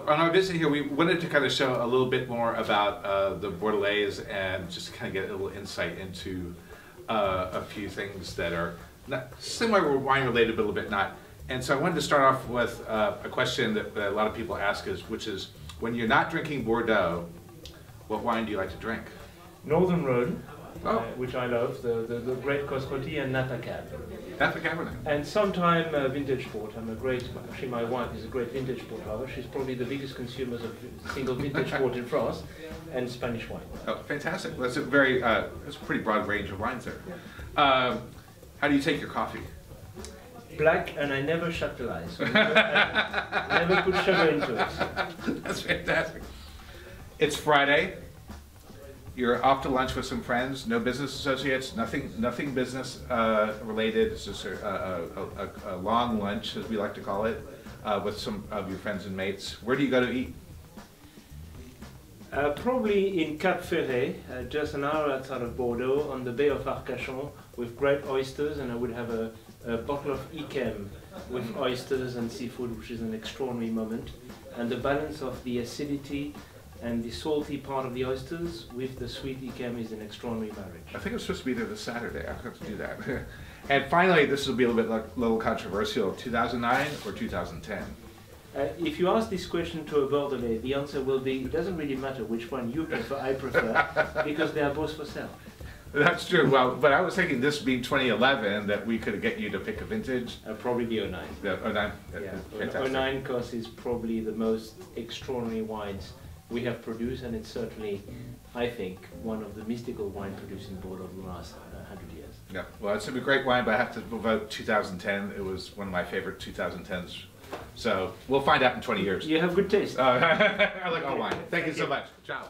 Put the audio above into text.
on our visit here, we wanted to kind of show a little bit more about the Bordelais and just kind of get a little insight into a few things that are not similar wine related, but a little bit not. And so I wanted to start off with a question that a lot of people ask which is, when you're not drinking Bordeaux, what wine do you like to drink? Northern Rhone, which I love, the great Cosroti and Napa Cab. Napa Cabernet. And sometime vintage port. Actually my wife is a great vintage port lover. She's probably the biggest consumer of single vintage port in France, and Spanish wine. Oh, fantastic. That's a that's a pretty broad range of wines there. How do you take your coffee? Black, and I never chaptalize. So I never put sugar into it. That's fantastic. It's Friday. You're off to lunch with some friends. No business associates. Nothing business related. It's just a long lunch, as we like to call it, with some of your friends and mates. Where do you go to eat? Probably in Cap Ferret, just an hour outside of Bordeaux, on the Bay of Arcachon, with great oysters, and I would have a bottle of Yquem with oysters and seafood, which is an extraordinary moment. And the balance of the acidity and the salty part of the oysters with the sweet Yquem is an extraordinary marriage. I think I'm supposed to be there this Saturday. I have to do that. And finally, this will be a little controversial. 2009 or 2010? If you ask this question to a Bordelais, the answer will be, it doesn't really matter which one you prefer, I prefer, because they are both for sale. That's true. Well, but I was thinking, this being 2011, that we could get you to pick a vintage. Probably the 09. The 09? Yeah, 09 because is probably the most extraordinary wines we have produced, and it's certainly, I think, one of the mystical wine produced in Bordeaux in the last 100 years. Yeah, well, it's a great wine, but I have to vote 2010. It was one of my favorite 2010s. So we'll find out in 20 years. You have good taste. I like all wine. Thank you so much. Ciao.